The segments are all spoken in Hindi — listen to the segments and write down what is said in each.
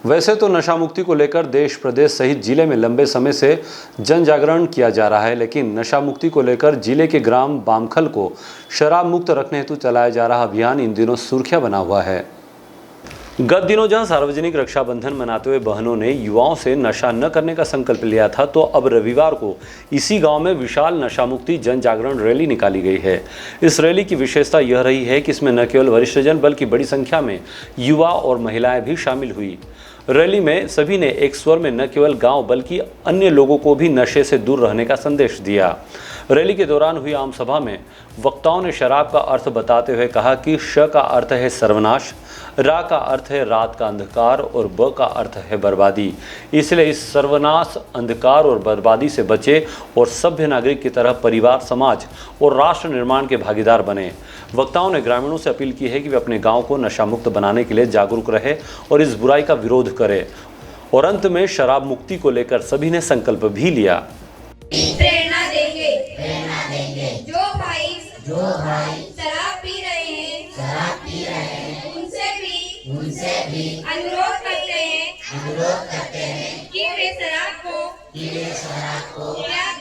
वैसे तो नशा मुक्ति को लेकर देश प्रदेश सहित जिले में लंबे समय से जन जागरण किया जा रहा है, लेकिन नशा मुक्ति को लेकर जिले के ग्राम बामखल को शराब मुक्त रखने हेतु चलाया जा रहा अभियान इन दिनों सुर्खियां बना हुआ है। गत दिनों जहां सार्वजनिक रक्षाबंधन मनाते हुए बहनों ने युवाओं से नशा न करने का संकल्प लिया था, तो अब रविवार को इसी गांव में विशाल नशा मुक्ति जन जागरण रैली निकाली गई है। इस रैली की विशेषता यह रही है कि इसमें न केवल वरिष्ठजन बल्कि बड़ी संख्या में युवा और महिलाएं भी शामिल हुई। रैली में सभी ने एक स्वर में न केवल गांव बल्कि अन्य लोगों को भी नशे से दूर रहने का संदेश दिया। रैली के दौरान हुई आम सभा में वक्ताओं ने शराब का अर्थ बताते हुए कहा कि श का अर्थ है सर्वनाश, रा का अर्थ है रात का अंधकार और ब का अर्थ है बर्बादी। इसलिए इस सर्वनाश, अंधकार और बर्बादी से बचे और सभ्य नागरिक की तरह परिवार, समाज और राष्ट्र निर्माण के भागीदार बने। वक्ताओं ने ग्रामीणों से अपील की है कि वे अपने गांव को नशा मुक्त बनाने के लिए जागरूक रहे और इस बुराई का विरोध करें। और अंत में शराब मुक्ति को लेकर सभी ने संकल्प भी लिया। प्रेरणा देंगे जो भाई शराब पी रहे हैं उनसे भी अनुरोध करते हैं कि वे शराब को त्याग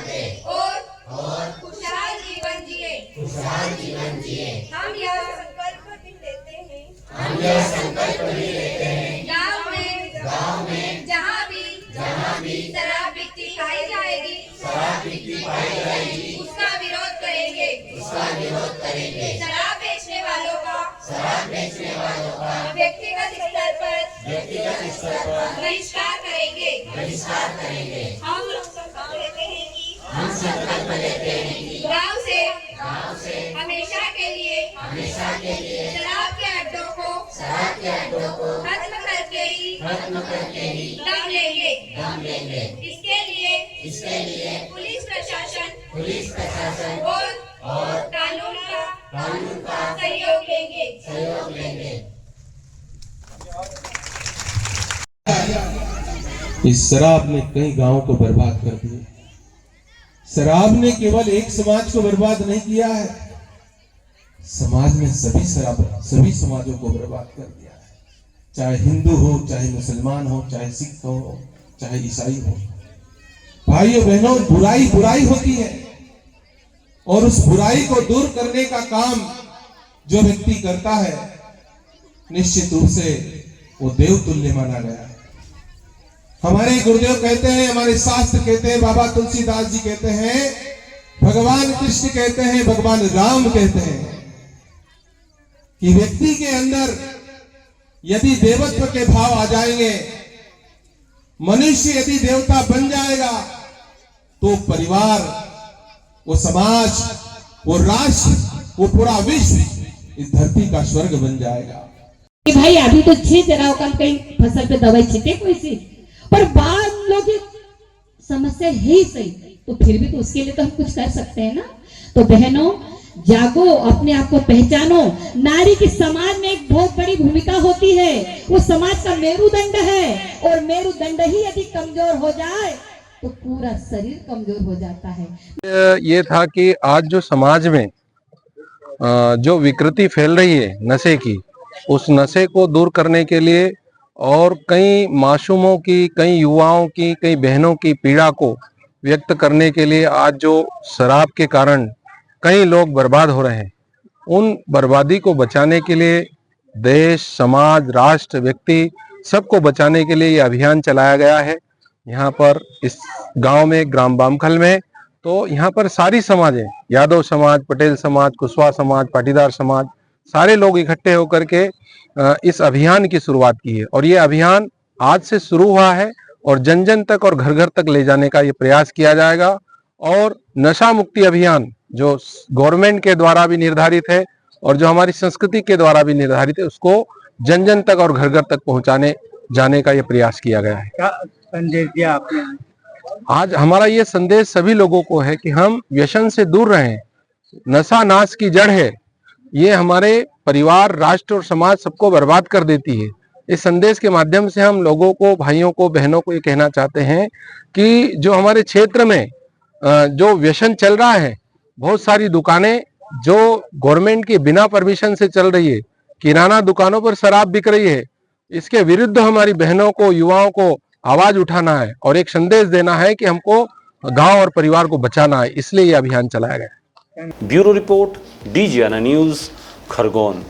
दें और खुशहाल जीवन जिए। हम यह संकल्प भी लेते हैं गाँव में जहाँ भी शराब बिकती पाई जाएगी उसका विरोध करेंगे। शराब बेचने वालों का व्यक्तिगत स्तर पर बहिष्कार करेंगे। हम संकल्प लेते हैं कि गाँव से हमेशा के लिए शराब के अड्डों को खत्म करके ही दम लेंगे। इसके लिए पुलिस प्रशासन और कानून का सहयोग लेंगे। इस शराब ने कई गांवों को बर्बाद कर दिया। शराब ने केवल एक समाज को बर्बाद नहीं किया है, समाज में सभी समाजों को बर्बाद कर दिया है। चाहे हिंदू हो, चाहे मुसलमान हो, चाहे सिख हो, चाहे ईसाई हो। भाइयों बहनों, बुराई होती है और उस बुराई को दूर करने का काम जो व्यक्ति करता है, निश्चित रूप से वो देव तुल्य माना गया है। हमारे गुरुदेव कहते हैं, हमारे शास्त्र कहते हैं, बाबा तुलसीदास जी कहते हैं, भगवान कृष्ण कहते हैं, भगवान राम कहते हैं कि व्यक्ति के अंदर यदि देवत्व के भाव आ जाएंगे, मनुष्य यदि देवता बन जाएगा, तो परिवार, वो समाज, वो राष्ट्र, वो पूरा विश्व इस धरती का स्वर्ग बन जाएगा। कि भाई अभी तो छींच रहा होगा, कहीं फसल पे दवाई छींटे कोई सी, पर बाद लोग समस्या है ही सही, तो फिर भी तो उसके लिए तो हम कुछ कर सकते हैं ना। तो बहनों, जागो, अपने आप को पहचानो। नारी की समाज में एक बहुत बड़ी भूमिका होती है, वो समाज का मेरुदंड है और मेरुदंड ही यदि कमजोर हो जाए तो पूरा शरीर कमजोर हो जाता है। ये था कि आज जो समाज में जो विकृति फैल रही है नशे की, उस नशे को दूर करने के लिए और कई मासूमों की, कई युवाओं की, कई बहनों की पीड़ा को व्यक्त करने के लिए आज जो शराब के कारण कई लोग बर्बाद हो रहे हैं, उन बर्बादी को बचाने के लिए देश, समाज, राष्ट्र, व्यक्ति सबको बचाने के लिए ये अभियान चलाया गया है। यहाँ पर इस गांव में, ग्राम बामखल में, तो यहाँ पर सारी समाजें, यादव समाज, पटेल समाज, कुशवाहा समाज, पाटीदार समाज, सारे लोग इकट्ठे होकर के इस अभियान की शुरुआत की है। और ये अभियान आज से शुरू हुआ है और जन जन तक और घर घर तक ले जाने का ये प्रयास किया जाएगा। और नशा मुक्ति अभियान जो गवर्नमेंट के द्वारा भी निर्धारित है और जो हमारी संस्कृति के द्वारा भी निर्धारित है, उसको जन जन तक और घर घर तक पहुंचाने जाने का ये प्रयास किया गया है। क्या संदेश दिया आपने? आज हमारा ये संदेश सभी लोगों को है कि हम व्यसन से दूर रहें। नशा नाश की जड़ है, ये हमारे परिवार, राष्ट्र और समाज सबको बर्बाद कर देती है। इस संदेश के माध्यम से हम लोगों को, भाइयों को, बहनों को ये कहना चाहते हैं कि जो हमारे क्षेत्र में जो व्यसन चल रहा है, बहुत सारी दुकानें जो गवर्नमेंट की बिना परमिशन से चल रही है, किराना दुकानों पर शराब बिक रही है, इसके विरुद्ध हमारी बहनों को, युवाओं को आवाज उठाना है और एक संदेश देना है कि हमको गांव और परिवार को बचाना है, इसलिए ये अभियान चलाया गया। Bureau report, DGNA news, Khargone.